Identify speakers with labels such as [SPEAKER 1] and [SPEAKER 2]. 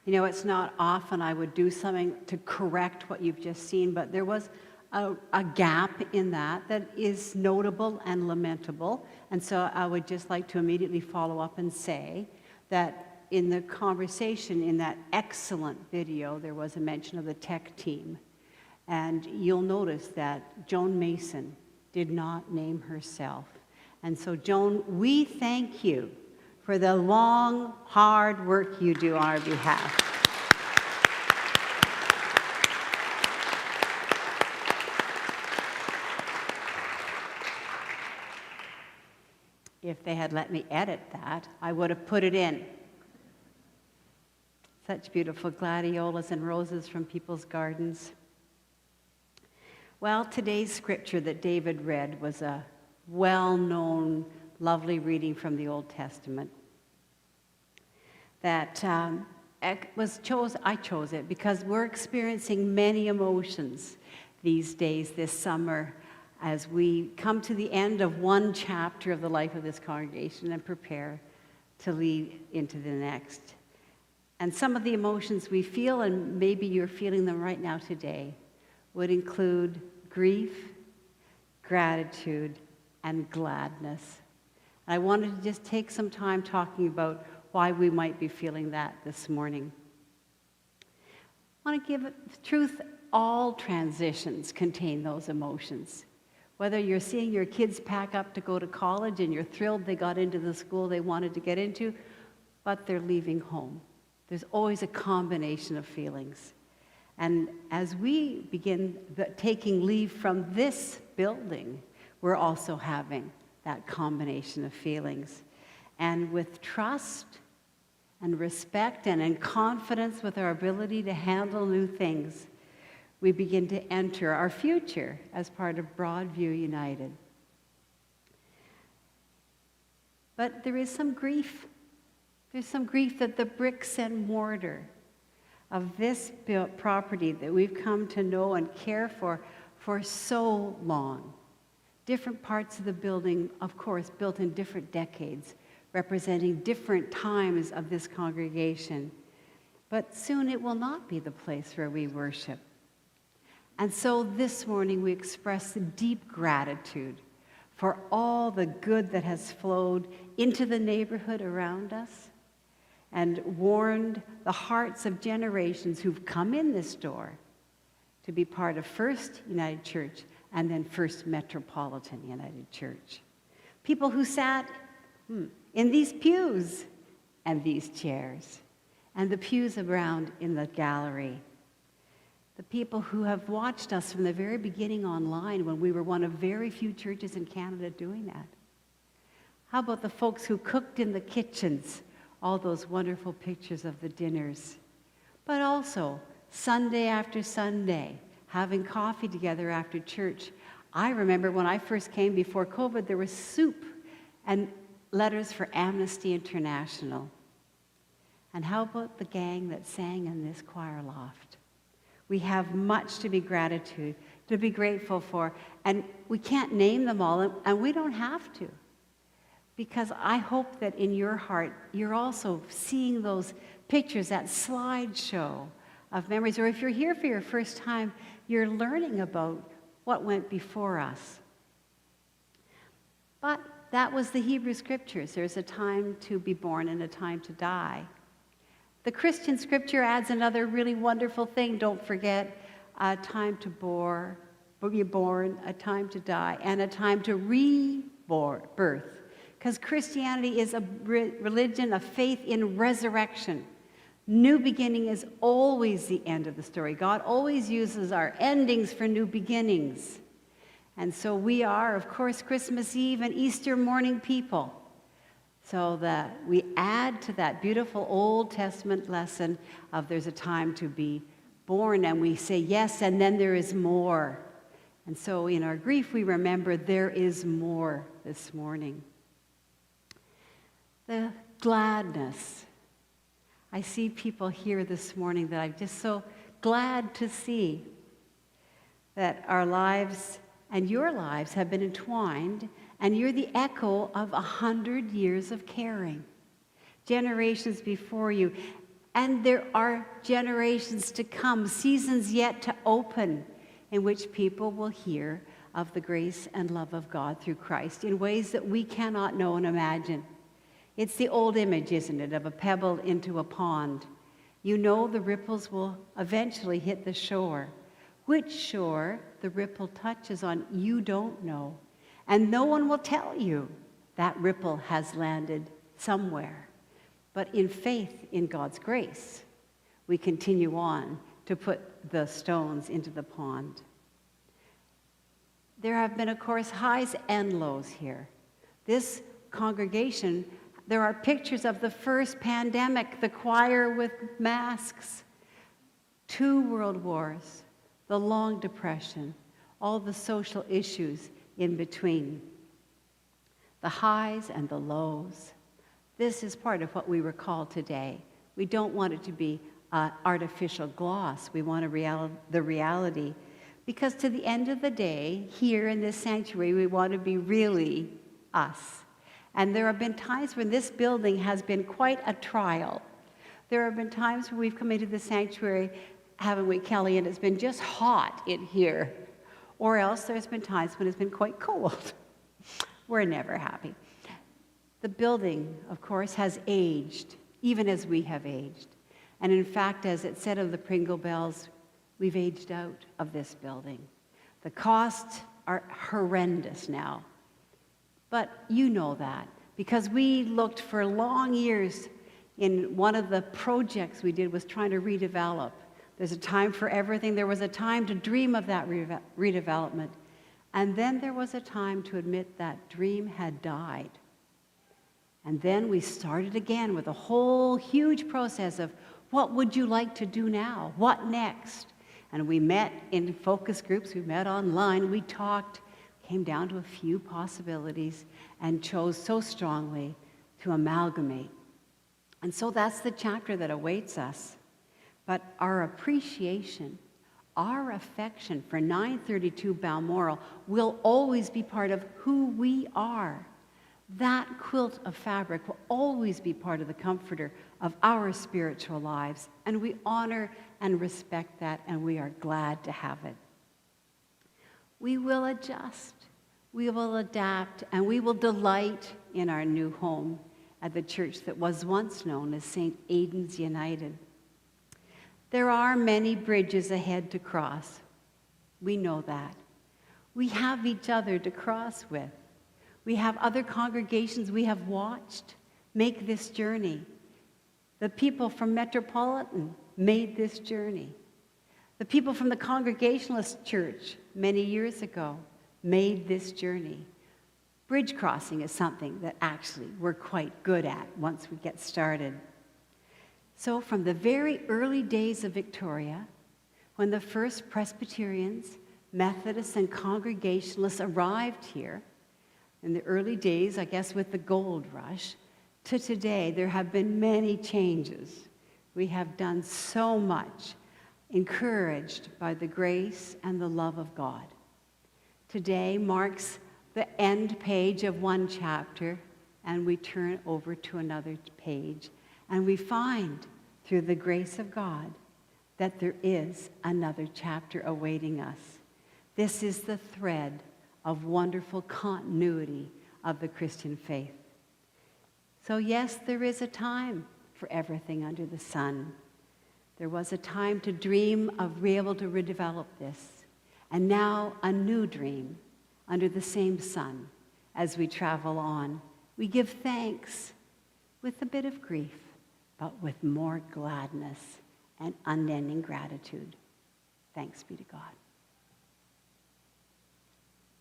[SPEAKER 1] You know, it's not often I would do something to correct what you've just seen, but there was a gap in that is notable and lamentable. And so I would just like to immediately follow up and say that in the conversation in that excellent video, there was a mention of the tech team. And you'll notice that Joan Mason did not name herself. And so, Joan, we thank you for the long, hard work you do on our behalf. If they had let me edit that, I would have put it in. Such beautiful gladiolas and roses from people's gardens. Well, today's scripture that David read was a well-known, lovely reading from the Old Testament. That I chose it because we're experiencing many emotions these days, this summer, as we come to the end of one chapter of the life of this congregation and prepare to lead into the next. And some of the emotions we feel, and maybe you're feeling them right now today, would include grief, gratitude, and gladness. I wanted to just take some time talking about why we might be feeling that this morning. I want to give it truth. All transitions contain those emotions. Whether you're seeing your kids pack up to go to college and you're thrilled they got into the school they wanted to get into, but they're leaving home. There's always a combination of feelings. And as we begin taking leave from this building, we're also having that combination of feelings. And with trust and respect and in confidence with our ability to handle new things, we begin to enter our future as part of Broadview United. But there is some grief. There's some grief that the bricks and mortar of this property that we've come to know and care for so long. Different parts of the building, of course, built in different decades, representing different times of this congregation. But soon it will not be the place where we worship. And so this morning we express deep gratitude for all the good that has flowed into the neighborhood around us and warmed the hearts of generations who've come in this door to be part of First United Church and then First Metropolitan United Church. People who sat in these pews and these chairs and the pews around in the gallery. The people who have watched us from the very beginning online when we were one of very few churches in Canada doing that. How about the folks who cooked in the kitchens, all those wonderful pictures of the dinners. But also, Sunday after Sunday, having coffee together after church. I remember when I first came before COVID, there was soup and letters for Amnesty International. And how about the gang that sang in this choir loft? We have much to be grateful for, and we can't name them all, and we don't have to. Because I hope that in your heart, you're also seeing those pictures, that slideshow of memories, or if you're here for your first time, you're learning about what went before us. But that was the Hebrew Scriptures. There's a time to be born and a time to die. The Christian Scripture adds another really wonderful thing. Don't forget, a time to be born, a time to die, and a time to rebirth. Because Christianity is a religion of faith in resurrection. New beginning is always the end of the story. God always uses our endings for new beginnings. And so we are, of course, Christmas Eve and Easter morning people. So that we add to that beautiful Old Testament lesson of there's a time to be born, and we say yes, and then there is more. And so in our grief, we remember there is more this morning. The gladness. I see people here this morning that I'm just so glad to see that our lives and your lives have been entwined, and you're the echo of 100 years of caring. Generations before you. And there are generations to come, seasons yet to open, in which people will hear of the grace and love of God through Christ in ways that we cannot know and imagine. It's the old image, isn't it, of a pebble into a pond. You know the ripples will eventually hit the shore. Which shore the ripple touches on, you don't know. And no one will tell you that ripple has landed somewhere. But in faith in God's grace, we continue on to put the stones into the pond. There have been, of course, highs and lows here. This congregation, there are pictures of the first pandemic, the choir with masks, 2 world wars, the long depression, all the social issues in between, the highs and the lows. This is part of what we recall today. We don't want it to be artificial gloss. We want the reality. Because to the end of the day, here in this sanctuary, we want to be really us. And there have been times when this building has been quite a trial. There have been times when we've come into the sanctuary, haven't we, Kelly, and it's been just hot in here. Or else there's been times when it's been quite cold. We're never happy. The building, of course, has aged, even as we have aged. And in fact, as it said of the Pringle Bells, we've aged out of this building. The costs are horrendous now. But you know that, because we looked for long years in one of the projects we did was trying to redevelop. There's a time for everything. There was a time to dream of that redevelopment. And then there was a time to admit that dream had died. And then we started again with a whole huge process of what would you like to do now? What next? And we met in focus groups, we met online, we talked, came down to a few possibilities, and chose so strongly to amalgamate. And so that's the chapter that awaits us. But our appreciation, our affection for 932 Balmoral will always be part of who we are. That quilt of fabric will always be part of the comforter of our spiritual lives, and we honor and respect that, and we are glad to have it. We will adjust, we will adapt, and we will delight in our new home at the church that was once known as St. Aidan's United. There are many bridges ahead to cross. We know that. We have each other to cross with. We have other congregations we have watched make this journey. The people from Metropolitan made this journey. The people from the Congregationalist Church many years ago made this journey. Bridge crossing is something that actually we're quite good at once we get started. So from the very early days of Victoria, when the first Presbyterians, Methodists, and Congregationalists arrived here, in the early days, I guess with the gold rush, to today, there have been many changes. We have done so much, encouraged by the grace and the love of God. Today marks the end page of one chapter, and we turn over to another page, and we find, through the grace of God, that there is another chapter awaiting us. This is the thread of wonderful continuity of the Christian faith. So yes, there is a time for everything under the sun. There was a time to dream of being able to redevelop this, and now a new dream under the same sun as we travel on. We give thanks with a bit of grief, but with more gladness and unending gratitude. Thanks be to God.